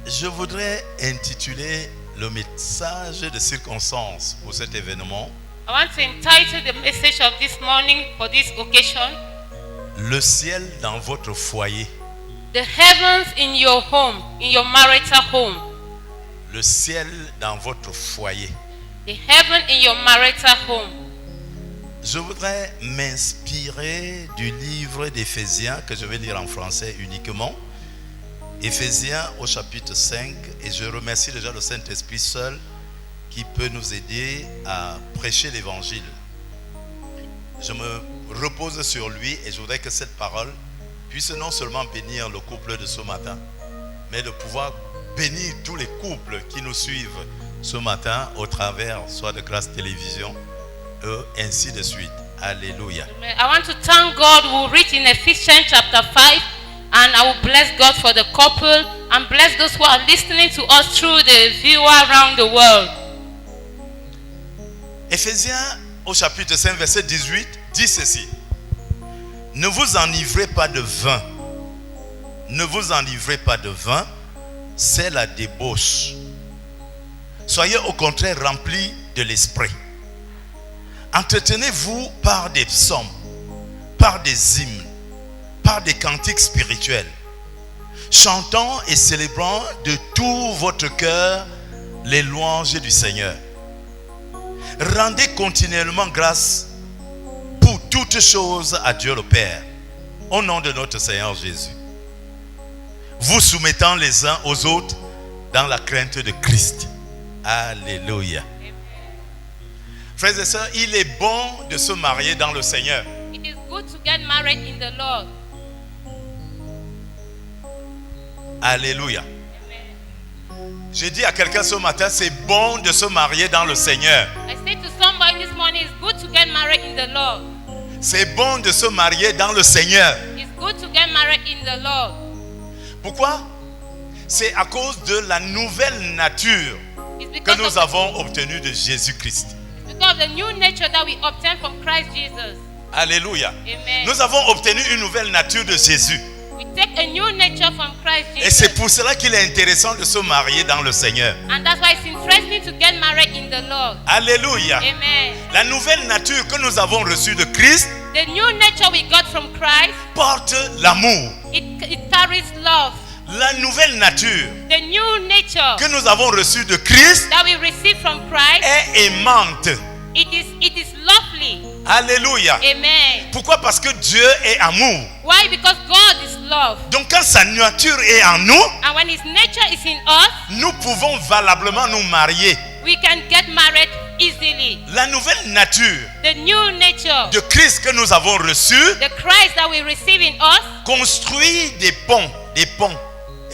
Je voudrais intituler le message de circonstance pour cet événement. I want to entitle the message of this morning for this occasion, Le ciel dans votre foyer. the heavens in your home, in your marital home. Le ciel dans votre foyer. The heaven in your marital home. Je voudrais m'inspirer du livre d'Éphésiens que je vais lire en français uniquement. Éphésiens au chapitre 5, et je remercie déjà le Saint-Esprit seul qui peut nous aider à prêcher l'évangile. Je me repose sur lui et je voudrais que cette parole puisse non seulement bénir le couple de ce matin, mais de pouvoir bénir tous les couples qui nous suivent ce matin au travers soit de Grâce Télévision et ainsi de suite. Alléluia. I want to thank God who read in Ephesians chapter 5, and I will bless God for the couple and bless those who are listening to us through the viewer around the world. Éphésiens au chapitre 5 verset 18 dit ceci: Ne vous enivrez pas de vin. Ne vous enivrez pas de vin, c'est la débauche. Soyez au contraire remplis de l'esprit. Entretenez-vous par des psaumes, par des hymnes, par des cantiques spirituels, chantant et célébrant de tout votre cœur les louanges du Seigneur. Rendez continuellement grâce pour toutes choses à Dieu le Père, au nom de notre Seigneur Jésus, vous soumettant les uns aux autres dans la crainte de Christ. Alléluia. Frères et sœurs, il est bon de se marier dans le Seigneur. It is good to get married in the Lord. Alléluia. J'ai dit à quelqu'un ce matin, c'est bon de se marier dans le Seigneur. I said to somebody this morning, it's good to get married in the Lord. C'est bon de se marier dans le Seigneur. It's good to get married in the Lord. Pourquoi? C'est à cause de la nouvelle nature It's que because, nous avons obtenue de Jésus-Christ. because of the new nature that we obtain from Christ Jesus. Alléluia. Amen. Nous avons obtenu une nouvelle nature de Jésus. We take a new nature from Christ Et Jesus. c'est pour cela qu'il est intéressant de se marier dans le Seigneur. And that's why it's interesting to get married in the Lord. Alléluia. Amen. La nouvelle nature que nous avons reçue de Christ The new nature we got from Christ, porte l'amour. it carries love. La nouvelle nature The new nature que nous avons reçue de Christ that we receive from Christ, est aimante. it is lovely. Alléluia. Amen. Pourquoi? Parce que Dieu est amour. Why? Because God is love. Donc quand sa nature est en nous, And when His nature is in us, nous pouvons valablement nous marier. we can get married easily. La nouvelle nature The new nature, de Christ que nous avons reçue the Christ that we receive in us, construit des ponts, et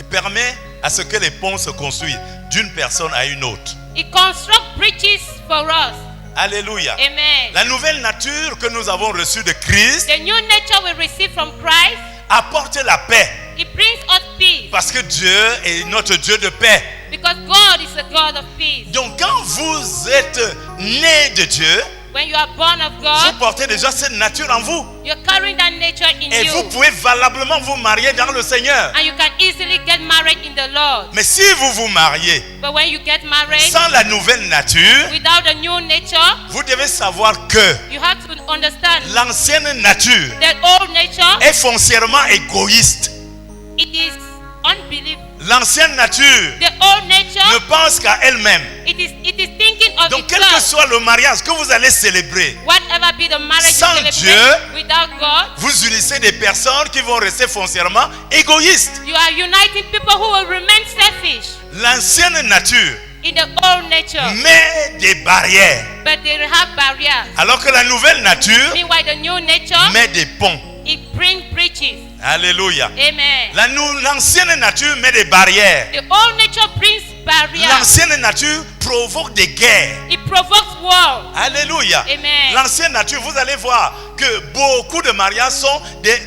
permet à ce que les ponts se construisent d'une personne à une autre. it constructs bridges for us. Alléluia. Amen. La nouvelle nature que nous avons reçue de Christ The new nature we receive from Christ, apporte la paix. it brings us peace. Parce que Dieu est notre Dieu de paix. Because God is a God of peace. Donc quand vous êtes né de Dieu, When you are born of vous God, portez déjà cette nature en vous. you're carrying that nature in Et vous you. pouvez valablement vous marier dans le Seigneur. And you can easily get married in the Lord. Mais si vous vous mariez But when you get married sans la nouvelle nature, without the new nature, vous devez savoir que you have to understand l'ancienne nature that old nature, est foncièrement égoïste. it is unbelief. L'ancienne nature The old nature, ne pense qu'à elle-même. it is thinking of Donc quel que itself. soit le mariage que vous allez célébrer, Whatever be the marriage Sans you Dieu, celebrate without God, vous unissez des personnes qui vont rester foncièrement égoïstes. you are uniting people who will remain selfish L'ancienne nature in the old nature, met des barrières, but they have barriers. alors que la nouvelle nature Meanwhile, the new nature, met des ponts. it brings bridges. Alléluia. Amen. L'ancienne nature met des barrières. The old nature brings barriers. L'ancienne nature provoque des guerres. It provokes war. Alléluia. Amen. L'ancienne nature, vous allez voir que beaucoup de mariages sont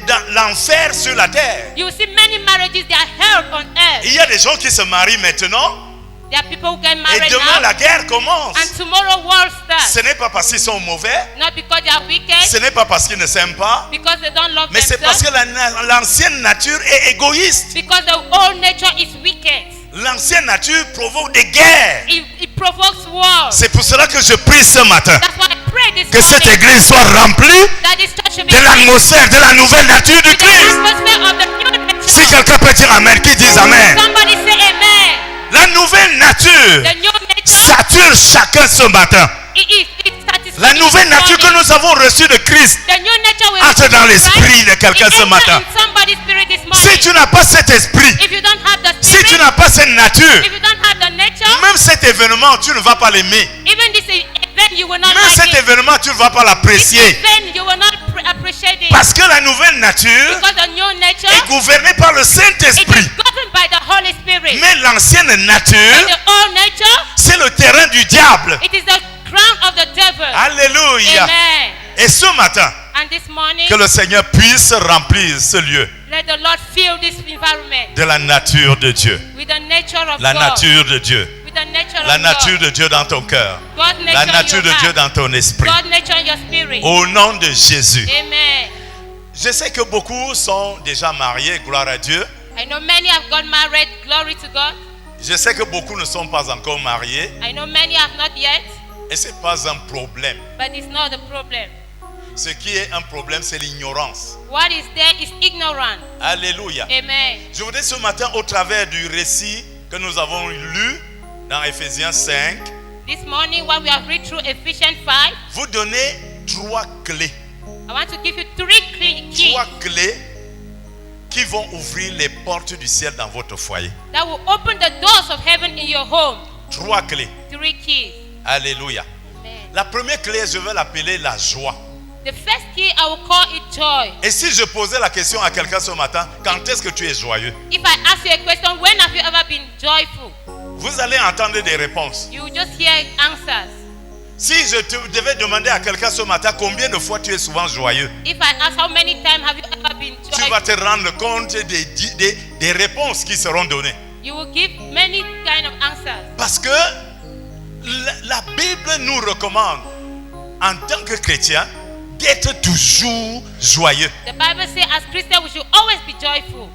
dans l'enfer sur la terre. You see many marriages, they are held on earth. Il y a des gens qui se marient maintenant There are people who get et married demain now, la guerre commence. and tomorrow war starts. Ce n'est pas parce qu'ils sont mauvais, Not because they are wicked, ce n'est pas parce qu'ils ne s'aiment pas, because they don't love mais c'est parce themselves, que l'ancienne nature est égoïste. because the old nature is wicked. l'ancienne nature provoque des guerres. It provokes war. C'est pour cela que je prie ce matin That's why I pray this que cette morning église soit remplie that this church should be de l'atmosphère de la nouvelle nature de the Christ. atmosphere of the new nature. Si quelqu'un peut dire amen, qui dit amen. Somebody say amen. La nouvelle nature The new nature, sature chacun ce matin. it satisfies La nouvelle this nature que morning. nous avons reçue de Christ The new nature will entre dans satisfy. l'esprit de quelqu'un It ce enter matin. in somebody's spirit this Si morning. tu n'as pas cet esprit, If you don't have the si spirit, tu n'as pas cette nature, if you don't have the nature, même cet événement, tu ne vas pas l'aimer. even this event you will not Même cet like it. événement, tu ne vas pas This l'apprécier. event you will not appreciate it. Parce que la nouvelle nature Because the new nature, est gouvernée par le it Saint-Esprit. is governed by the Holy Spirit. Mais l'ancienne And nature, the old nature, c'est le terrain du diable. it is the crown of the devil. Alléluia. Amen. Et ce matin, And this morning, que le Seigneur puisse remplir ce lieu let the Lord fill this environment de la nature de Dieu. with the nature of La God. nature de Dieu. With the nature La of nature God. de Dieu dans ton cœur. God's nature La in nature your de Dieu heart. dans ton esprit. God's nature in your spirit. Au nom de Jésus. Amen. Je sais que beaucoup sont déjà mariés, gloire à Dieu. I know many have got married. Glory to God. Je sais que beaucoup ne sont pas encore mariés. I know many have not yet, Et ce n'est pas un problème. but it's not the problem. Ce qui est un problème, c'est l'ignorance. What is there is ignorant. Alléluia. Amen. Je voudrais ce matin, au travers du récit que nous avons lu dans Éphésiens 5, This morning, while we have read through Ephesians 5, vous donner 3 clés. I want to give you 3 keys 3 clés qui vont ouvrir les portes du ciel dans votre foyer. that will open the doors of heaven in your home. 3 clés. 3 keys. Alléluia. Amen. La première clé, je vais l'appeler la joie. The first key, I will call it joy. Et si je posais la question à quelqu'un ce matin, quand est-ce que tu es joyeux? If I ask you a question, when have you ever been joyful? Vous allez entendre des réponses. You will just hear answers. Si je devais demander à quelqu'un ce matin combien de fois tu es souvent joyeux, If I ask how many times have you ever been tu vas joyful, te rendre compte des réponses qui seront données. you will give many kind of answers. Parce que la Bible nous recommande, en tant que chrétien, d'être toujours joyeux. The Bible says as Christians we should always be joyful.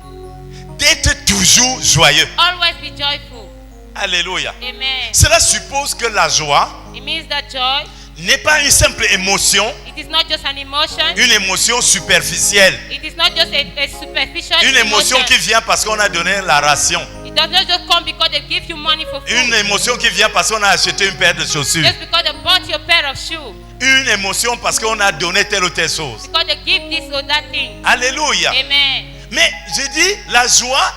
D'être toujours joyeux. Always be joyful. Alléluia. Amen. Cela suppose que la joie It means that joy, n'est pas une simple émotion, it is not just an emotion. une émotion superficielle, It is not just a superficial une émotion emotion. qui vient parce qu'on a donné la ration, It does not just come because they give you money for food. une émotion qui vient parce qu'on a acheté une paire de chaussures, Just because they bought you a pair of shoes. une émotion parce qu'on a donné telle ou telle chose. Because they give this or that thing. Alléluia. Amen. Mais je dis, la joie,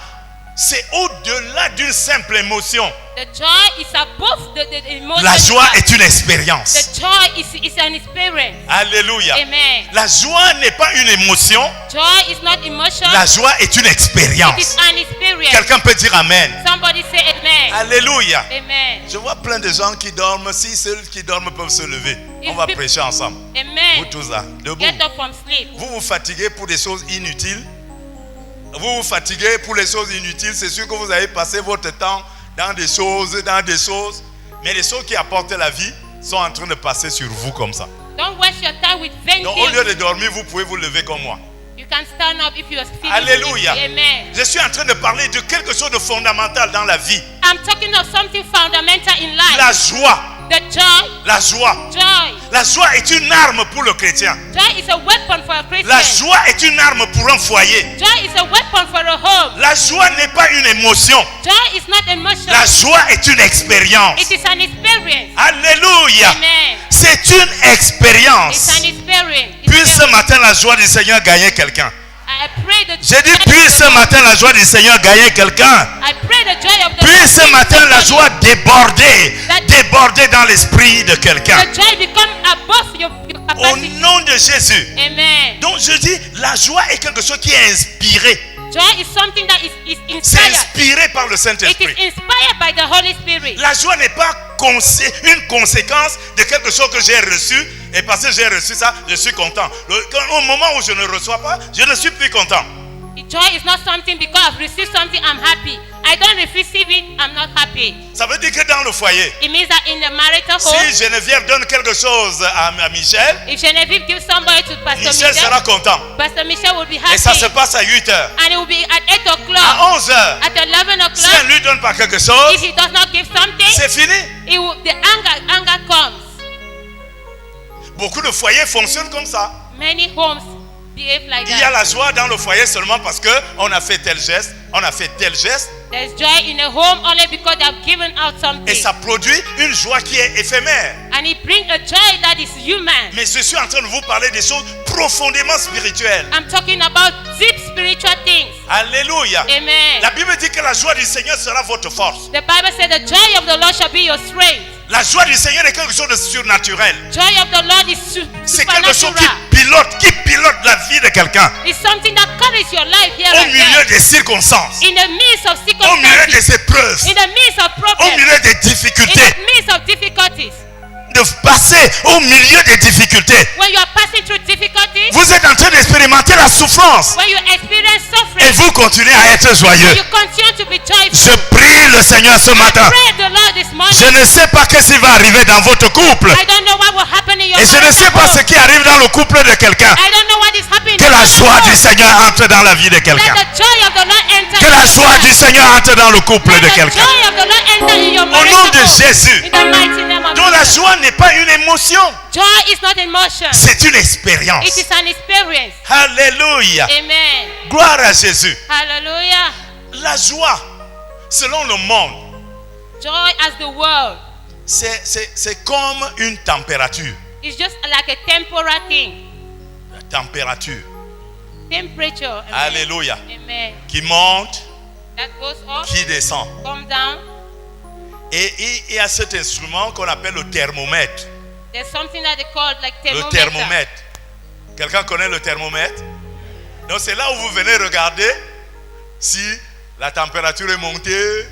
c'est au-delà d'une simple émotion. The joy is above the emotion. La joie est une expérience. The joy is an experience. Alléluia. Amen. La joie n'est pas une émotion, Joy is not emotion. la joie est une It is expérience. an experience. Quelqu'un peut dire amen. Somebody say amen. Alléluia. Amen. Je vois plein de gens qui dorment. Si ceux qui dorment peuvent se lever, on va prêcher ensemble. Vous Amen. tous là, debout. Get up from sleep. Vous vous fatiguez pour des choses inutiles. Vous vous fatiguez pour les choses inutiles. C'est sûr que vous avez passé votre temps dans des choses. Mais les choses qui apportent la vie sont en train de passer sur vous comme ça. Don't waste your time with vain Donc au lieu things. de dormir, vous pouvez vous lever comme moi. You can stand up if you are feeling Alléluia. sleepy. Amen. Je suis en train de parler de quelque chose de fondamental dans la vie. I'm talking of something fundamental in life. La joie. The joy. La joie. Joy. La joie est une arme pour le chrétien. Joy is a weapon for a Christian. La joie est une arme pour un foyer. Joy is a weapon for a home. La joie n'est pas une émotion. Joy is not emotion. La joie est une expérience. It is an experience. Alléluia. Amen. C'est une It's expérience. an experience. Puis ce matin, la joie du Seigneur gagner quelqu'un. I pray the J'ai dit, puis ce matin, la joie du Seigneur gagner quelqu'un. I pray the joy of the Puis ce matin, la joie déborder dans l'esprit de quelqu'un. The joy become above your Au capacity. nom de Jésus. Amen. Donc je dis, la joie est quelque chose qui est inspiré. Joy is something that is C'est inspired. inspiré par le It is Saint-Esprit. inspired by the Holy Spirit. La joie n'est pas une conséquence de quelque chose que j'ai reçu. Et parce que j'ai reçu ça, je suis content. Au moment où je ne reçois pas, je ne suis plus content. Joy is not something because I've received something I'm happy. I don't receive it, I'm not happy. Ça veut dire que dans le foyer, It means that in the marital home, si Geneviève donne quelque chose à Michel, if Geneviève gives somebody to Pastor Michel sera content. Pastor Michel will be Et ça se happy. passe à 8 heures. And it will be at 8 À o'clock. 11 heures, At 11 si elle o'clock, ne lui donne pas quelque chose, if he does not give something, c'est fini. the anger comes. Beaucoup de foyers fonctionnent comme ça. Many homes behave like Il y a that. la joie dans le foyer seulement parce qu'on a fait tel geste, on a fait tel geste, There's joy in a home only because they have given out et something. ça produit une joie qui est éphémère. And it brings a joy that is human. Mais je suis en train de vous parler des choses profondément spirituelles. I'm talking about deep spiritual things. Alléluia. Amen. La Bible dit que la joie du Seigneur sera votre force. The Bible said the joy of the Lord shall be your strength. La joie du Seigneur est quelque chose de surnaturel. Joy of the Lord is C'est quelque chose supernatural. qui pilote la vie de quelqu'un It's something that carries your life here au and milieu there. des circonstances, In the midst of au milieu circumstances. des épreuves, In the midst of au problems. milieu des In difficultés, the midst of difficulties. de passer au milieu des difficultés. When you are passing through difficulties. Vous êtes en train d'expérimenter la souffrance When you experience et suffering. vous continuez à être joyeux. You continue to be joyful. Je prie le Seigneur ce matin. Pray the Lord this morning. Je ne sais pas ce qui va arriver dans votre couple I don't know what will happen in your et je ne sais pas ce qui arrive dans le couple de quelqu'un. I don't know what is happening. Que la joie du Seigneur entre dans la vie de Let quelqu'un. the joy of the Lord enter. Que la joie du Seigneur entre dans le couple Let de the quelqu'un. joy of the Lord enter in your Au marriage. nom de Jésus. In the mighty name of Donc la Jesus. joie n'est pas une émotion, Joy is not emotion. c'est une expérience. It is an experience. Alléluia. Amen. Gloire à Jésus. Hallelujah. La joie, selon le monde, Joy as the world c'est comme une température. is just like a temporary thing. La température. Temperature. Amen. Alléluia. Amen. Qui monte, That goes up, qui descend. come down. Et il y a cet instrument qu'on appelle le thermomètre. There's something that they call like Le thermometer. thermomètre. Quelqu'un connaît le thermomètre? Donc c'est là où vous venez regarder si la température est montée,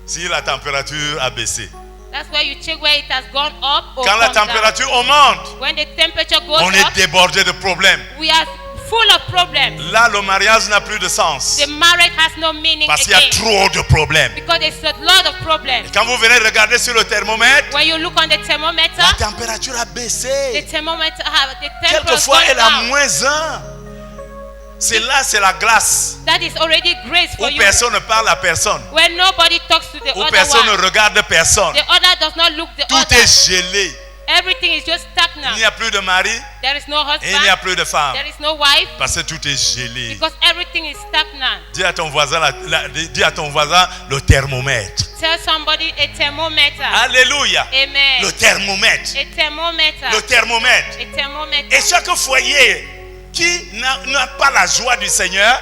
si la température a baissé. That's why you check where it has gone up or Quand la come down. température augmente, When the temperature goes on est up, débordé de problèmes. we are full of problems. Là, le mariage n'a plus de sens The marriage has no meaning parce qu'il y a again trop de problèmes. because there's a lot of problems. Quand vous venez regarder sur le thermomètre, When you look on the thermometer, la température a baissé. the thermometer have the temperature Quelquefois, goes elle a down. -1. C'est là, c'est la glace. That is already grace for Où you. personne ne parle à personne. When nobody talks to the Où other personne ne one, regarde personne. the other does not look the Tout other. est gelé. Everything is just Il n'y stagnant. a plus de mari There is no et il n'y a husband. plus de femme. There is no wife Parce que tout est gelé. because everything is stagnant. Dis à ton voisin, dis à ton voisin le thermomètre. Tell somebody a thermometer. Alléluia. Amen. Le thermomètre. A thermometer. Le thermomètre. A thermometer. Et chaque foyer qui n'a pas la joie du Seigneur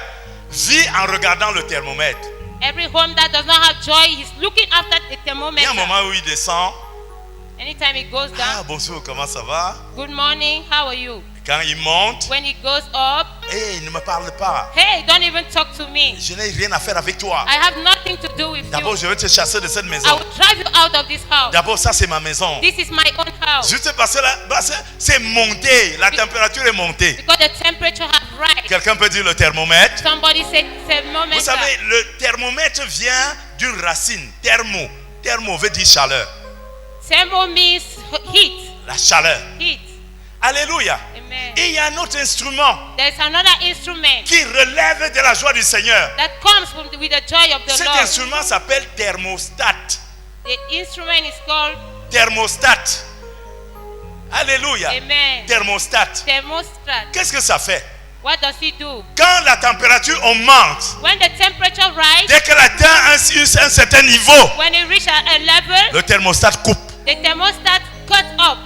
vit en regardant le thermomètre. Every home that does not have joy, he's looking after the Il y a un thermometer. moment où il descend. Anytime it goes Ah, down, bonjour, comment ça va? good morning, how are you? Quand il monte, When it goes up, ne me parle pas. hey, don't even talk to me. Je n'ai rien à faire avec toi. I have nothing to do with D'abord, you. je vais te chasser de cette I maison. will drive you out of this house. D'abord, ça, c'est ma maison. This is my own house. Juste parce que c'est monté, la température est montée. Because the temperature has rise. Quelqu'un peut dire le thermomètre. Somebody said Vous thermometer. savez, le thermomètre vient d'une racine. Thermo. Thermo veut dire chaleur. Thermo means heat. La chaleur. Heat. Alléluia. Amen. Et il y a un autre instrument There's another instrument qui relève de la joie du Seigneur. that comes with the joy of the Cet Lord. instrument s'appelle thermostat. The instrument is called Thermostat. Alléluia. Amen. Thermostat. Thermostat. Qu'est-ce que ça fait? What does he do? Quand la température augmente, When the temperature rises, dès qu'elle atteint un certain niveau, when it reaches a level, le thermostat coupe. the thermostat cuts up.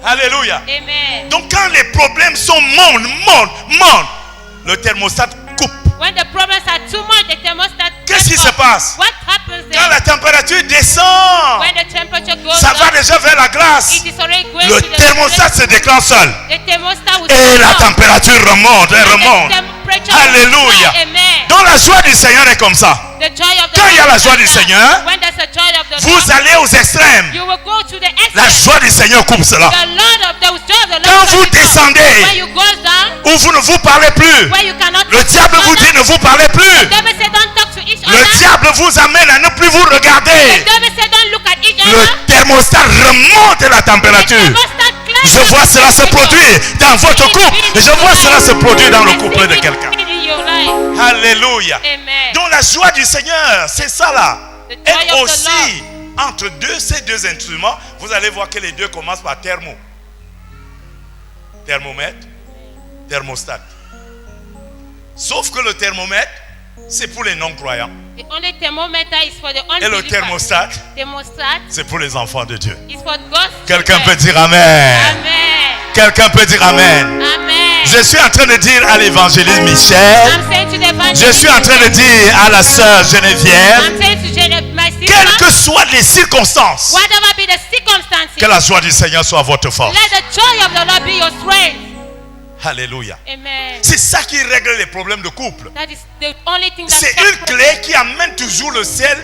Alléluia. Amen. Donc quand les problèmes sont montent, le thermostat coupe. When the problems are too much, the thermostat Qu'est-ce qui cuts se up. passe? What happens Quand then? la température descend, When the temperature goes ça va up, déjà vers la glace. it is already going Le to the thermostat se déclenche seul. The thermostat will Et la stop. température remonte, elle And the remonte. temperature will Alléluia. stop. Amen. Donc la joie du Seigneur est comme ça. The joy of the Quand il y a Lord la is joie like du that. Seigneur, When there's a joy of the vous Lord, allez aux extrêmes. you will go to the La extent. joie du Seigneur coupe cela. The Lord of the joy of the Lord. Quand vous when descendez, you go down, où vous ne vous parlez plus, where you cannot le talk to diable each vous other, dit ne vous parlez plus. the devil say don't talk to each Le Le diable vous amène à ne plus vous regarder. The devil said, don't look at each Le other. thermostat remonte la The température. thermostat climbs Je vois cela se produire dans votre couple. Je vois cela se produire dans le I couple see de it quelqu'un. in your life. Alléluia. Amen. Donc la joie du Seigneur, c'est ça là. The joy Et of the aussi, entre ces deux instruments, vous allez voir que les deux commencent par thermo. Thermomètre, thermostat. Sauf que le thermomètre, c'est pour les non-croyants. The only thermometer is for the Et le unbelievers. thermostat, Thermostat c'est pour les enfants de Dieu. is for God's Quelqu'un peut children. dire Amen. Amen. Quelqu'un peut dire Amen. Amen. Je suis en train de dire à l'évangéliste Michel. I'm saying to the evangelist, Je suis en train de dire à la sœur Geneviève. I'm saying to my sister, Quelles que soient les circonstances, whatever be the circumstances, que la joie du Seigneur soit votre force. let the joy of the Lord be your strength. Alléluia. Amen. C'est ça qui règle les problèmes de couple. That is the only thing that C'est une clé qui amène toujours le ciel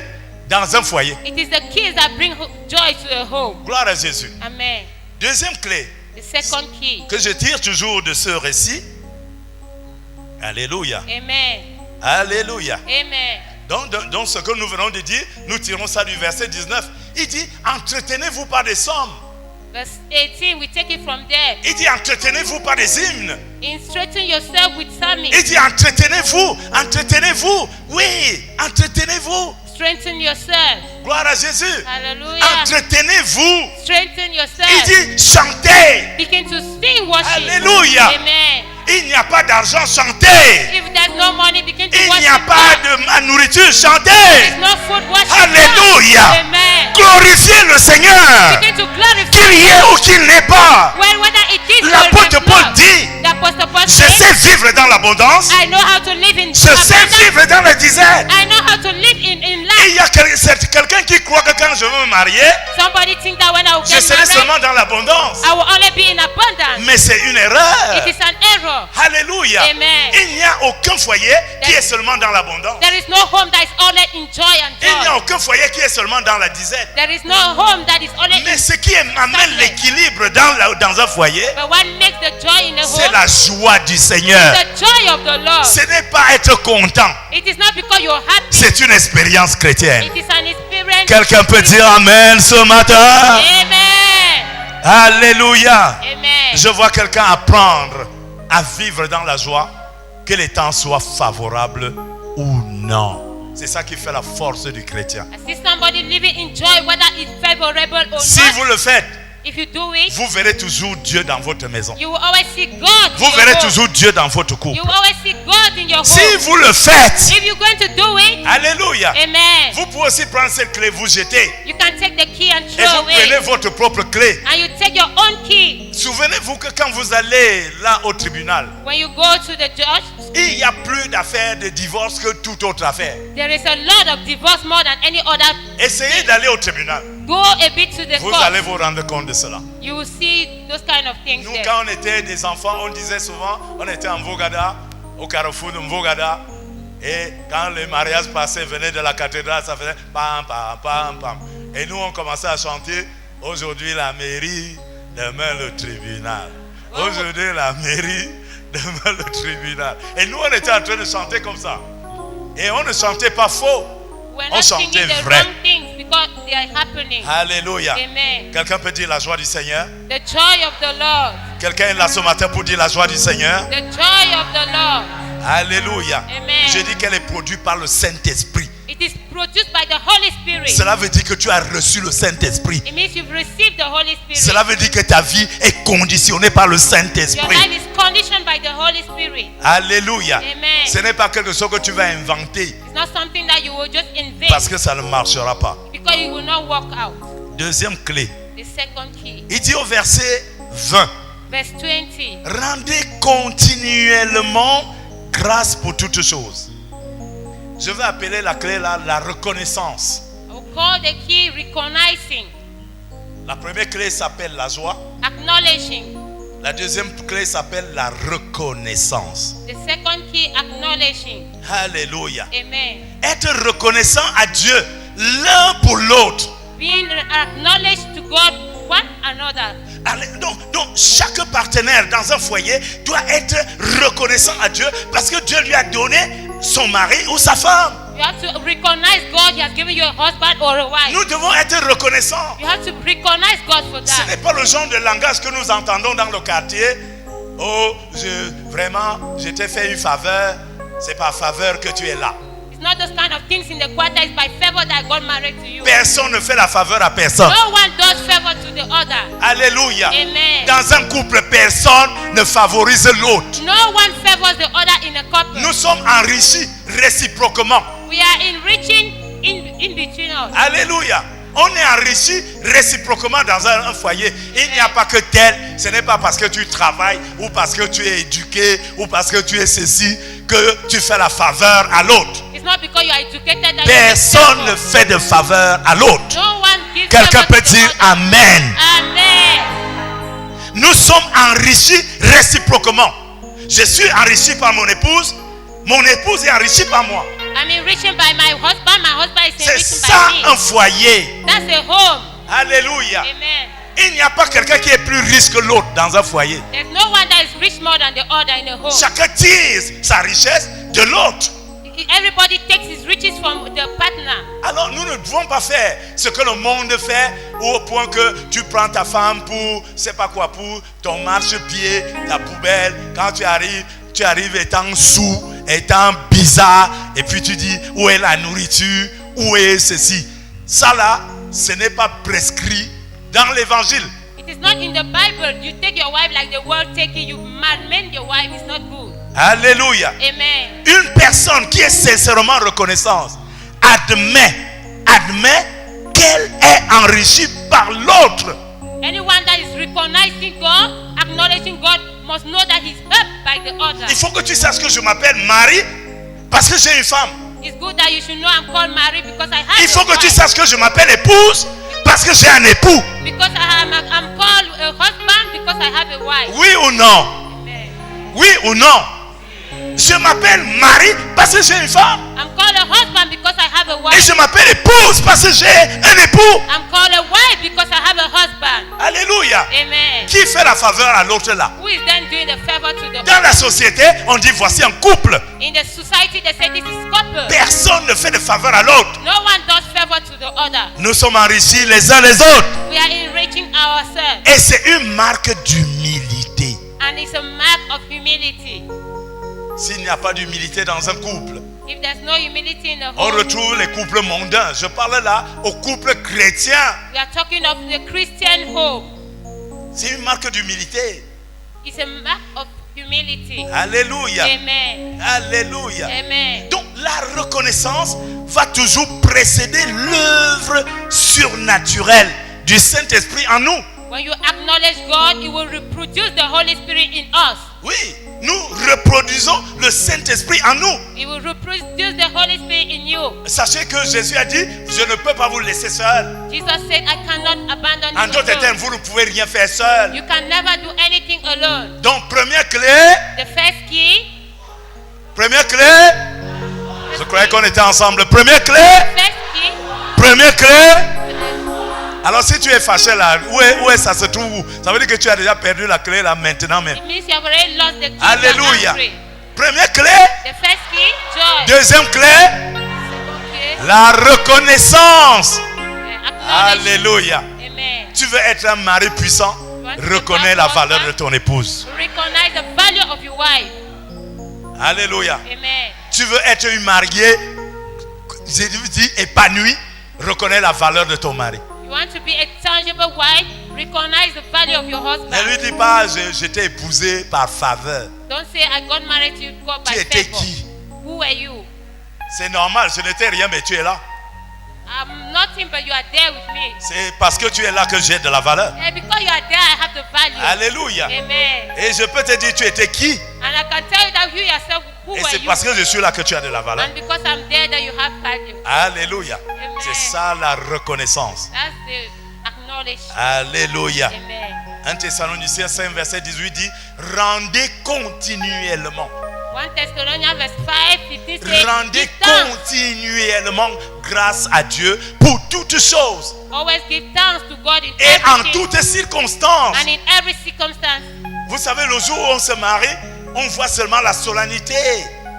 dans un foyer. It is the keys that bring joy to a home. Gloire à Jésus. Amen. Deuxième clé The second key. que je tire toujours de ce récit. Alléluia. Amen. Alléluia. Amen. Donc ce que nous venons de dire, nous tirons ça du verset 19. Il dit, entretenez-vous par des sommes. Verse 18, we take it from there. Il dit, entretenez-vous par des hymnes. Strengthen yourself with psalms. Il dit, entretenez-vous, entretenez-vous. Oui, entretenez-vous. Strengthen yourself. Gloire à Jésus. Hallelujah. Entretenez-vous. Strengthen Il yourself. dit, chantez. Begin to sing worship. Alléluia. Amen. Il n'y a pas d'argent, chantez. If there's no money, begin to Il worship n'y a pas God. de nourriture, chantez. There's no food, worship Alléluia. God. Amen. Glorifiez le Seigneur. Begin to glorify Qu'il y ait ou qu'il n'ait pas. whether it is L'apôtre or Paul not. dit, The Apostle Paul je said, sais vivre dans l'abondance. I know how to live in Je sais abundance. vivre dans le désert. I know how to live in Et life. il y a quelqu'un qui croit que quand je veux me marier, Somebody think that when I will je get serai married, seulement dans l'abondance. I will only be in abundance. Mais c'est une erreur. It is an error. Alléluia. Amen. Il n'y a aucun foyer qui est seulement dans l'abondance. There is no home that is only in joy and Il n'y a joy. aucun foyer qui est seulement dans la disette. There is no home that is only Mais in. ce qui amène l'équilibre dans un foyer, But what makes the joy in the c'est home la joie du Seigneur. is the joy of the Lord. Ce n'est pas être content, It is not because you're happy. c'est une expérience chrétienne. It is an experience. Quelqu'un peut dire Amen ce matin. Amen. Alléluia. Amen. Je vois quelqu'un apprendre à vivre dans la joie, que les temps soient favorables ou non. C'est ça qui fait la force du chrétien. I see somebody living in joy, whether it's favorable or Si not. vous le faites, If you do it, vous verrez toujours Dieu dans votre maison. you will always see God. in Vous your verrez home. toujours Dieu dans votre couple. You will always see God in your Si home. vous le faites, If you're going to do it, alléluia, amen. vous pouvez aussi prendre cette clé, vous jeter. You can take the key and Et throw vous prenez away. votre propre clé. And you take your own key. Souvenez-vous que quand vous allez là au tribunal, When you go to the judge, il n'y a plus d'affaires de divorce que toute autre affaire. there is a lot of divorce more than any other. Essayez d'aller au tribunal. Go a bit to the Vous court. allez vous rendre compte de cela. You will see those kind of things Nous, there. quand on était des enfants, on disait souvent, on était en Mvogada, au carrefour de Mvogada. Et quand les mariages passaient, venaient de la cathédrale, ça faisait pam, pam, pam, pam. Et nous, on commençait à chanter, aujourd'hui la mairie, demain le tribunal. Aujourd'hui la mairie, demain le tribunal. Et nous, on était en train de chanter comme ça. Et on ne chantait pas faux. We're On not chantait singing the vrai. wrong things because they are happening. Alléluia. Amen. Quelqu'un peut dire la joie du Seigneur? The joy of the Lord. Quelqu'un est là ce matin pour dire la joie du Seigneur? The joy of the Lord. Alléluia. Amen. Je dis qu'elle est produite par le Saint-Esprit. It is produced by the Holy Spirit. Cela veut dire que tu as reçu le Saint-Esprit. It means you've received the Holy Spirit. Cela veut dire que ta vie est conditionnée par le Your Saint-Esprit. life is conditioned by the Holy Spirit. Alléluia. Amen. Ce n'est pas quelque chose que tu vas inventer It's not something that you will just invent parce que ça ne marchera pas. because you will not work out. Deuxième clé. The second key. Il dit au verset 20. Verse 20. Rendez continuellement grâce pour toutes choses. Je vais appeler la clé là la reconnaissance. I will call the key recognizing, La première clé s'appelle la joie. acknowledging. La deuxième clé s'appelle la reconnaissance. The second key, acknowledging. Alléluia. Amen. Être reconnaissant à Dieu l'un pour l'autre. Being acknowledged to God one another. Donc chaque partenaire dans un foyer doit être reconnaissant à Dieu parce que Dieu lui a donné son mari ou sa femme. You You have to recognize God. He has given you a husband or a wife. Nous devons être reconnaissants. You have to recognize God for Ce n'est that. pas le genre de langage que nous entendons dans le quartier. Oh, vraiment, je t'ai fait une faveur. C'est par faveur que tu es là. It's not those kind of things in the quarter. It's by favor that I got married to you. Personne ne fait la faveur à personne. No one does favor to the other. Alléluia. Amen. Dans un couple, personne ne favorise l'autre. No one favors the other in a couple. Nous sommes enrichis réciproquement. We are enriching in between us. Alléluia. On est enrichi réciproquement dans un foyer. Il n'y a pas que tel. Ce n'est pas parce que tu travailles ou parce que tu es éduqué ou parce que tu es ceci que tu fais la faveur à l'autre. It's not because you are educated that Personne you ne give fait de faveur à l'autre. favor. No one gives Quelqu'un favor peut to the dire other. Amen. Amen. Nous sommes enrichis réciproquement. Je suis enrichi par mon épouse est enrichie par moi. I'm enriching by my husband is C'est enriching ça by me. un foyer. That's a home. Alléluia. Amen. Il n'y a pas quelqu'un qui est plus riche que l'autre dans un foyer. There's no one that is rich more than the other in a home. Chacun tire sa richesse de l'autre. Everybody takes his riches from the partner. Alors nous ne devons pas faire ce que le monde fait, au point que tu prends ta femme pour, c'est pas quoi, pour ton marchepied, ta poubelle. Quand tu arrives étant sous, étant bizarre, et puis tu dis où est la nourriture, où est ceci. Ça là, ce n'est pas prescrit dans l'évangile. It is not in the Bible. You take your wife like the world take it. You malmend your wife. It's not good. Alléluia. Amen. Une personne qui est sincèrement reconnaissante admet qu'elle est enrichie par l'autre. Anyone that is recognizing God, acknowledging God, must know that he's helped by the other. Il faut que tu saches que je m'appelle Marie parce que j'ai une femme. It's good that you should know I'm called Mary because I have Il faut a que tu wife. saches que je m'appelle épouse parce que j'ai un époux. Because I'm called a husband because I have a wife. Oui ou non? Amen. Oui ou non? Je m'appelle Marie parce que j'ai une femme. I'm called a husband because I have a Et wife. je m'appelle épouse parce que j'ai un époux. I'm called a wife because I have a husband. Alléluia. Amen. Qui fait la faveur à l'autre là? Who is then doing the favor to the Dans la société, on dit voici un couple. In the society, they say this is couple. Personne ne fait de faveur à l'autre. No one does favor to the other. Nous sommes enrichis les uns les autres. We are enriching ourselves. Et c'est une marque d'humilité. And it's a mark of humility. S'il n'y a pas d'humilité dans un couple, If there's no humility in the on home, retrouve les couples mondains. Je parle là aux couples chrétiens. we are talking of the Christian home. C'est une marque d'humilité. It's a mark of humility. Alléluia. Amen. Alléluia. Amen. Donc la reconnaissance va toujours précéder l'œuvre surnaturelle du Saint-Esprit en nous. When you acknowledge God, He will reproduce the Holy Spirit in us. Oui, nous reproduisons le Saint-Esprit en nous. He will reproduce the Holy Spirit in you. Sachez que Jésus a dit, je ne peux pas vous laisser seul. Jesus said, I cannot abandon En you d'autres termes, alone. vous ne pouvez rien faire seul. You can never do anything alone. Donc, première clé, The first key, première clé, je croyais qu'on était ensemble. Première clé, first key, première clé. Alors si tu es fâché là, où est ça se trouve où? Ça veut dire que tu as déjà perdu la clé là maintenant même. it means you have already lost the key. You Alléluia. are angry. Première clé, The first key, joy. deuxième clé, Okay. la reconnaissance. Acknowledge. Alléluia. Amen. Tu veux être un mari puissant, reconnais la valeur de ton épouse. Recognize the value of your wife. Alléluia. Amen. Tu veux être une mariée, j'ai dit épanouie, reconnais la valeur de ton mari. You want to be a tangible wife, recognize the value of your Ne husband. lui dis pas, je t'ai épousé par faveur. Don't say I got married to you God by Tu étais favor. qui? Who were you? C'est normal, je n'étais rien, mais tu es là. I'm nothing, but you are there with me. C'est parce que tu es là que j'ai de la valeur. And because you are there, I have the value. Alléluia. Amen. Et je peux te dire, tu étais qui? And I can tell you that you yourself, who Et were c'est you? parce que je suis là que tu as de la valeur. And because I'm there, that you have value. Alléluia. Amen. C'est ça la reconnaissance. That's the acknowledgement. Alléluia. Amen. 1 Thessaloniciens 5 verset 18 dit, rendez continuellement. 1 Thessalonians verse 5, 15 says, Rendez give thanks. continuellement grâce à Dieu pour toutes choses Always give thanks to God in et en everything toutes circonstances. and in every circumstance. Vous savez, le jour où on se marie, on voit seulement la solennité.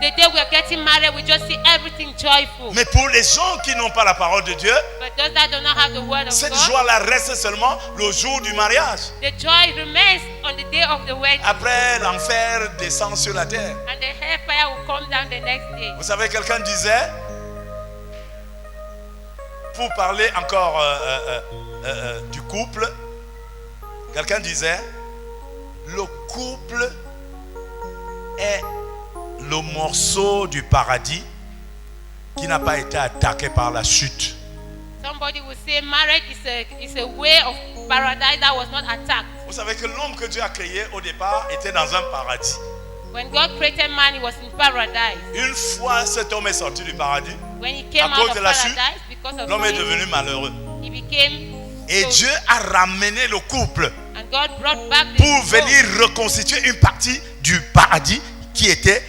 the day we are getting married, we just see everything joyful. Mais pour les gens qui n'ont pas la parole de Dieu, But those that do not have the word of cette God, joie-là reste seulement le jour du mariage. the joy remains on the day of the wedding. Après, l'enfer descend sur la terre. And the hellfire will come down the next day. Vous savez, quelqu'un disait, pour parler encore du couple, quelqu'un disait, le couple est le morceau du paradis qui n'a pas été attaqué par la chute. Somebody will say marriage is a way of paradise that was not attacked. Vous savez que l'homme que Dieu a créé au départ était dans un paradis. When God created man, he was in paradise. Une fois cet homme est sorti du paradis, When he came à out cause of de la chute, paradise, because of l'homme est sin, devenu malheureux. he became Et so- Dieu a ramené le couple and God brought back the pour soul. venir reconstituer une partie du paradis qui était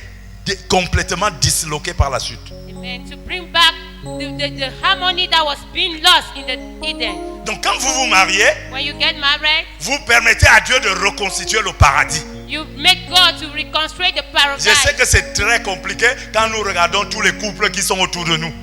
complètement disloquée par la chute. Amen. To bring back the harmony that was being lost in the Eden. Donc quand vous vous mariez, When you get married, vous permettez à Dieu de reconstituer le paradis. you make God to reconstruct the paradise. Je sais que c'est très compliqué quand nous regardons tous les couples qui sont autour de nous.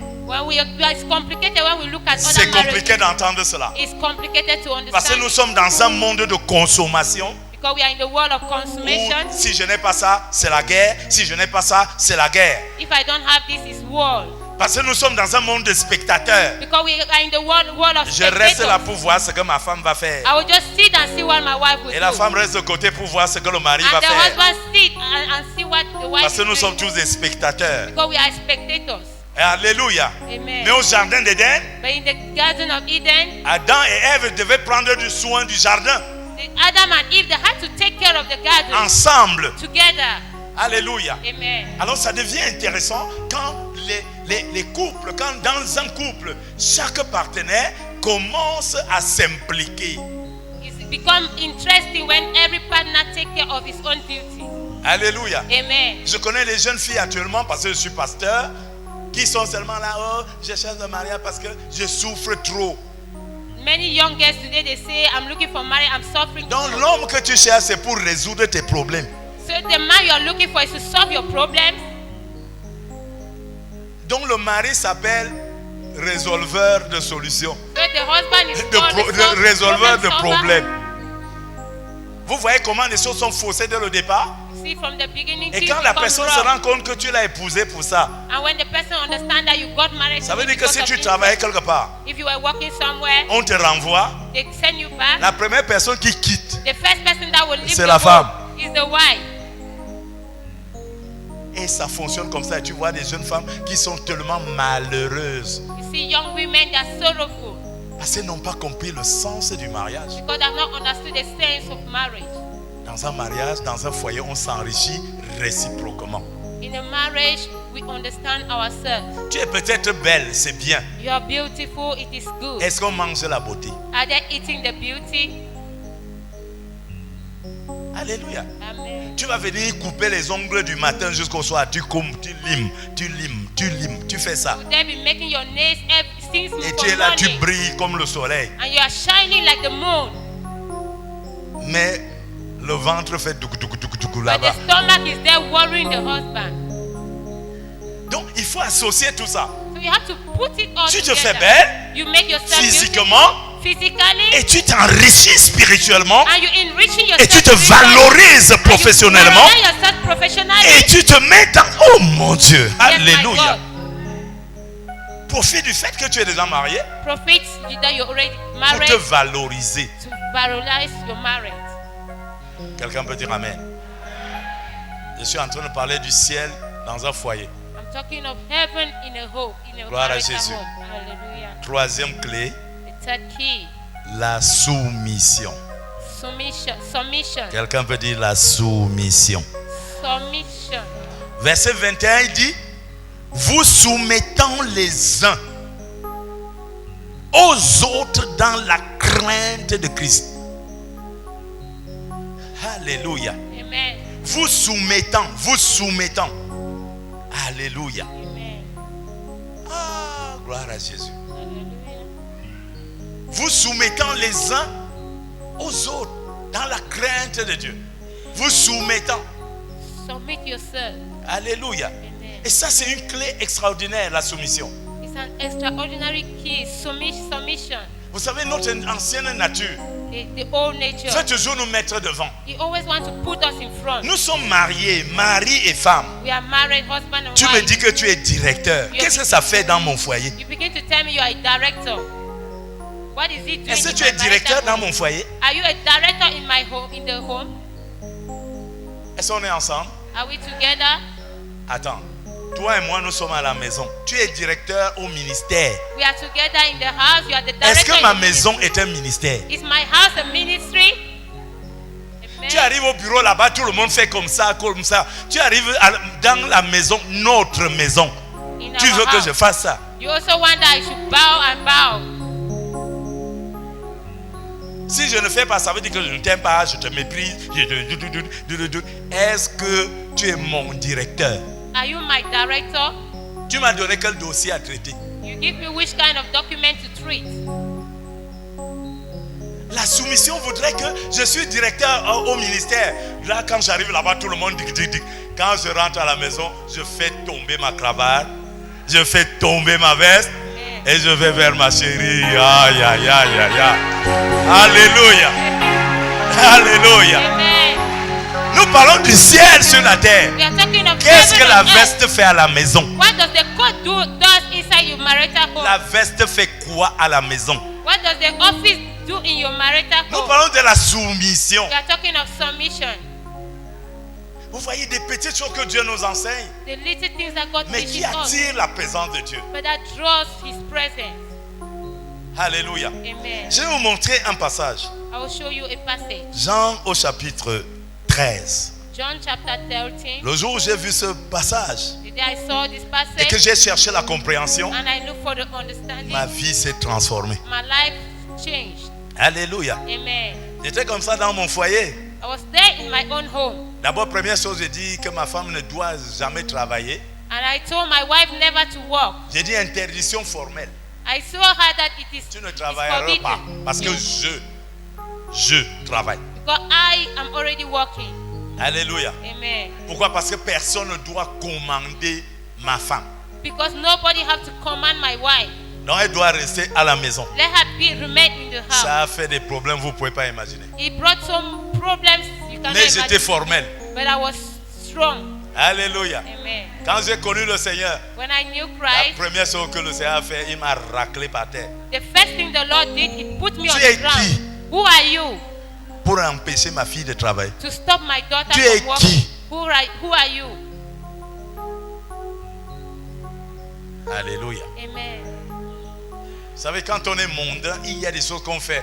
It's complicated when we look at C'est other marriages. compliqué d'entendre cela. It's complicated to Parce que understand nous sommes dans un monde de consommation. because we are in the world of Où, consummation. si je n'ai pas ça, c'est la guerre. Si je n'ai pas ça, c'est la guerre. If I don't have this, it's war. Parce que nous sommes dans un monde de spectateurs. Because we are in the world of Je reste là spectators. pour voir ce que ma femme va faire. I will just sit and see what my wife will Et la do. femme reste de côté pour voir ce que le mari va And the faire. husband sit and see what the wife Parce que is nous sommes doing. tous des spectateurs. Because we are spectators. Et alléluia. Amen. Mais au jardin d'Éden, But in the Garden of Eden, Adam et Ève devaient prendre du soin du jardin. Adam and Eve, they had to take care of the garden Ensemble. together. Alléluia. Amen. Alors ça devient intéressant quand les couples, quand dans un couple, chaque partenaire commence à s'impliquer. It's become interesting when every partner take care of his own duty. Alléluia. Amen. Je connais les jeunes filles actuellement, parce que je suis pasteur, qui sont seulement là, oh, je cherche le mariage parce que je souffre trop. Many young girls today, they say, I'm looking for marriage, I'm suffering. Donc l'homme que tu cherches, c'est pour résoudre tes problèmes. So the man you're looking for is to solve your problems. Donc le mari s'appelle résolveur de solutions, So the husband is de called the résolveur de problem solver. problèmes. Vous voyez comment les choses sont faussées dès le départ? See, from the beginning, Et things quand la become personne wrong. se rend compte que tu l'as épousé pour ça, And when the person understands that you got married, ça veut dire que because si of tu this, travaillais quelque part, if you were working somewhere, on te renvoie, they send you back. la première personne qui quitte, The first person that will leave c'est the la home femme. is the wife. Et ça fonctionne comme ça. Et tu vois des jeunes femmes qui sont tellement malheureuses You see young women that are sorrowful parce qu'elles n'ont pas compris le sens du mariage. because they have not understood the sense of marriage. Dans un mariage, dans un foyer, on s'enrichit réciproquement. In a marriage, we understand ourselves. Tu es peut-être belle, c'est bien. You are beautiful, it is good. Est-ce qu'on mange la beauté? Are they eating the beauty? Alléluia. Amen. Tu vas venir couper les ongles du matin jusqu'au soir. Tu combes, tu limes, tu limes, tu limes. Tu fais ça. Will they be making your nails since Et from tu es là, tu morning? brilles comme le soleil. And you are shining like the moon. Mais le ventre fait douk douk douk douk But the là-bas. stomach is there worrying the husband. Donc il faut associer tout ça. So you have to put it all Tu te together. fais belle You make yourself physiquement beautiful, physically, et tu t'enrichis spirituellement and you enriching yourself. et tu te spiritually, valorises and you professionnellement valorize yourself professionally. et tu te mets dans... Oh mon Dieu, Yes, my alléluia. God. Profite du fait que tu es déjà marié Profit that you're already pour married te valoriser. to valorize your marriage. Quelqu'un peut dire Amen. Je suis en train de parler du ciel dans un foyer. I'm talking of heaven in a home, in a Gloire à marital Jésus. home. Hallelujah. Troisième clé, The third key, la soumission. submission. Quelqu'un peut dire la soumission. Submission. Verset 21, il dit, vous soumettant les uns aux autres dans la crainte de Christ. Alléluia. Amen. Vous soumettant, vous soumettant. Alléluia. Amen. Ah, gloire à Jésus. Hallelujah. Vous soumettant les uns aux autres dans la crainte de Dieu. Vous soumettant. Submit yourself. Alléluia. Amen. Amen. Et ça, c'est une clé extraordinaire, la soumission. It's an extraordinary key, submission. Vous savez, notre ancienne nature The old nature. veut toujours nous mettre devant. He always wants to put us in front. Nous sommes mariés, mari et femme. We are married, husband and Tu me wife. dis que tu es directeur. Qu'est-ce que ça fait dans mon foyer? You begin to tell me you are a director. What is he doing? Est-ce que in tu es my directeur marital dans home? mon foyer? Are you a director in my home, in the home? Est-ce qu'on est ensemble? Are we together? Attends. Toi et moi, nous sommes à la maison. Tu es directeur au ministère. We are together in the house. You are the director. Est-ce que in ma the maison ministry. est un ministère? Is my house a ministry? Amen. Tu arrives au bureau là-bas, tout le monde fait comme ça, comme ça. Tu arrives dans la maison, notre maison. In Tu our veux que house. je fasse ça? You also want that I should bow and bow. Si je ne fais pas, ça veut dire que je ne t'aime pas, je te méprise. Est-ce que tu es mon directeur? Are you my director? Tu m'as donné quel dossier à traiter? You give me which kind of document to treat? La soumission voudrait que je suis directeur au ministère. Là, quand j'arrive là-bas, tout le monde dit. Quand je rentre à la maison, je fais tomber ma cravate, je fais tomber ma veste et je vais vers ma chérie. Aïe, aïe, aïe, aïe, aïe. Alléluia. Alléluia. Amen. Nous parlons du ciel sur la terre. We are talking of Qu'est-ce que heaven la and earth. veste fait à la maison? What does the coat does inside your marital home? La veste fait quoi à la maison? What does the office do in your marital Nous home? parlons de la soumission. We are talking of submission. Vous voyez des petites choses que Dieu nous enseigne, The little things that God mais qui teaches us, attirent la présence de Dieu. but that draws His presence. Alléluia. Amen. Je vais vous montrer un passage. I will show you a passage. Jean au chapitre 13. John chapter 13. Le jour où j'ai vu ce passage The day I saw this et que passage j'ai cherché la compréhension, and I look for the understanding, ma vie s'est transformée. my life changed. Alléluia. Amen. J'étais comme ça dans mon foyer. I was there in my own home. D'abord, première chose, j'ai dit que ma femme ne doit jamais travailler. And I told my wife never to work. J'ai dit interdiction formelle. I saw her that it is Tu ne it's travailleras forbidden. pas parce que je travaille. Because I am already working. Alléluia. Amen. Pourquoi? Parce que personne ne doit commander ma femme. Because nobody have to command my wife. Donc elle doit rester à la maison. Let her remain in the house. Ça a fait des problèmes, vous ne pouvez pas imaginer. It brought some problems you cannot Mais j'étais imagine. formel. But I was strong. Alléluia. Amen. Quand j'ai connu le Seigneur, When I knew la Christ, première chose que le Seigneur a fait, il m'a raclé par terre. the first thing the Lord did, He put me on Tu es the ground. qui? Who are you? Pour empêcher ma fille de travailler. To stop my daughter Tu es from working. qui? Who are you? Alléluia. Amen. Vous savez, quand on est mondain, il y a des choses qu'on fait.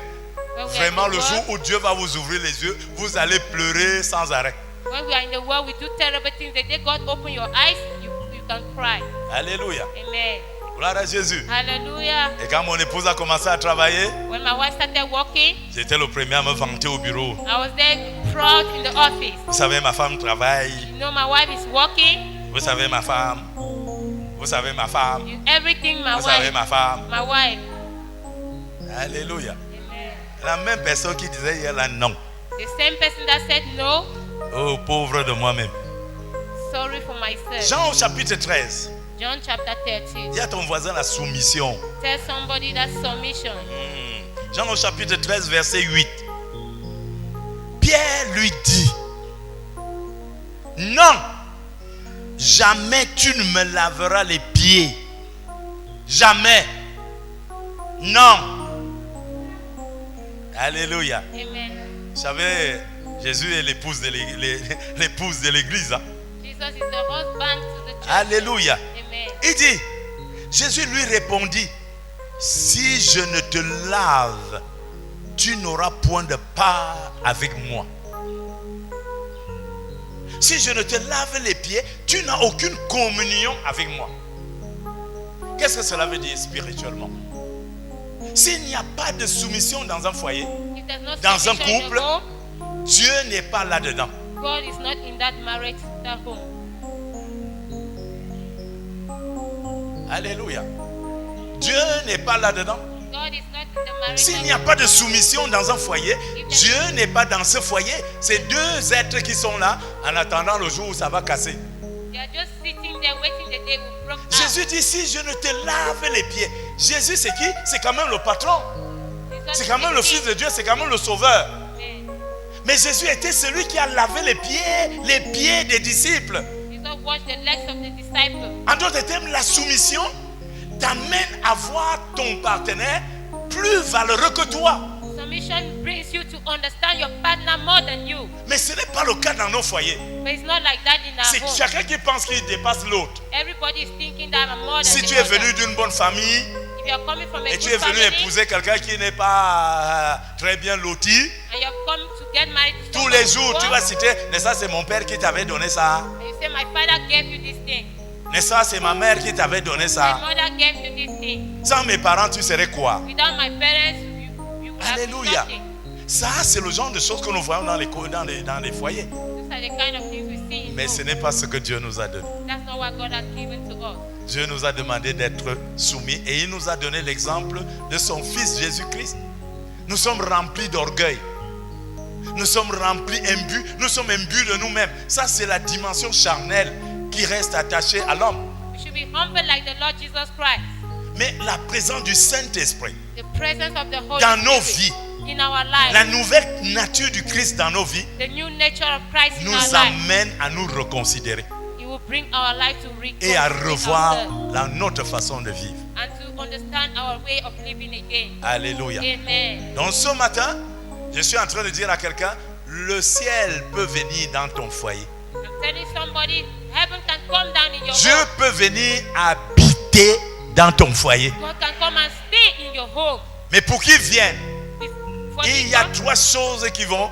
When we are in Vraiment, the le world- jour où Dieu va vous ouvrir les yeux, vous allez pleurer sans arrêt. When we are in the world, we do terrible things. The day God open your eyes, you can cry. Alléluia. Amen. Gloire à Jésus. Hallelujah. Et quand mon épouse a commencé à travailler, When my wife started working, j'étais le premier à me vanter au bureau. I was there proud in the office. Vous savez, ma femme travaille. You know, my wife is working. Vous savez, ma femme. Vous savez, ma femme. Everything my Vous savez, wife. ma femme. My wife. Alléluia. Amen. La même personne qui disait hier là, non. The same person that said no, Oh, pauvre de moi-même. sorry for myself. Jean au chapitre 13. John chapter 13. Dis à ton voisin la soumission. Tell somebody that submission. Jean au chapitre 13, verset 8. Pierre lui dit, non, jamais tu ne me laveras les pieds. Jamais. Non. Alléluia. Amen. Vous savez, Jésus est l'épouse de l'église. Hein? Jesus is the husband to the church. Alléluia. Amen. Il dit, Jésus lui répondit, si je ne te lave, tu n'auras point de part avec moi. Si je ne te lave les pieds, tu n'as aucune communion avec moi. Qu'est-ce que cela veut dire spirituellement? S'il n'y a pas de soumission dans un foyer, If there's no dans un submission in the couple, home, Dieu n'est pas là-dedans. God is not in that marriage, that home. Alléluia. Dieu n'est pas là-dedans. God is not in the marriage. S'il n'y a pas de soumission dans un foyer, Dieu n'est pas dans ce foyer. C'est deux êtres qui sont là en attendant le jour où ça va casser. They are just sitting there waiting Jésus dit, si je ne te lave les pieds. Jésus, c'est qui? C'est quand même le patron. C'est quand même le Fils de Dieu, c'est quand même le Sauveur. Mais Jésus était celui qui a lavé les pieds des disciples. En d'autres termes, la soumission t'amène à voir ton partenaire plus valeureux que toi. Submission brings you to understand your partner more than you. Mais ce n'est pas le cas dans nos foyers. But it's not like that in our C'est home. chacun qui pense qu'il dépasse l'autre. Everybody is thinking that I'm more than Si the tu es other. venu d'une bonne famille If you are coming from a et tu good es venu family, épouser quelqu'un qui n'est pas très bien loti, and you have come to get married to tous les someone jours tu who vas wants, citer, mais ça c'est mon père qui t'avait donné ça. and you say, my father gave you this thing. Mais ça c'est ma mère qui t'avait donné My ça. mother gave you this thing. Sans mes parents tu serais quoi? Without my parents, you would have Alléluia. nothing. Ça c'est le genre de choses que nous voyons dans les foyers. These are the kind of things we see in Mais home. ce n'est pas ce que Dieu nous a donné. That's not what God has given to us. Dieu nous a demandé d'être soumis et il nous a donné l'exemple de son Fils Jésus-Christ. Nous sommes remplis d'orgueil. Nous sommes remplis, imbus. Nous sommes imbus de nous-mêmes. Ça, c'est la dimension charnelle qui reste attachée à l'homme. We should be humble like the Lord Jesus Christ. Mais la présence du Saint-Esprit The presence of the Holy dans nos Spirit vies, in our lives. la nouvelle nature du Christ dans nos vies, The new nature of Christ in nous our lives. amène à nous reconsidérer It will bring our life to et à reconsider revoir ourselves notre façon de vivre. and to understand our way of living again. Alléluia. Amen. Donc ce matin, je suis en train de dire à quelqu'un, le ciel peut venir dans ton foyer. I'm telling somebody, heaven can come down in your Dieu home. peut venir habiter dans ton foyer. God can come and stay in your home. Mais pour qu'il vienne, For il him, y a trois choses qui vont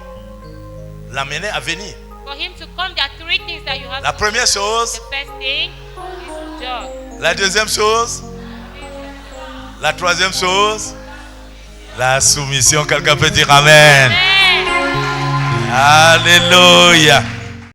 l'amener à venir. for him to come, there are three things that you have La to première chose, do. The first thing is joy. la deuxième chose, la troisième chose, la soumission. Quelqu'un peut dire Amen. Amen. Alléluia.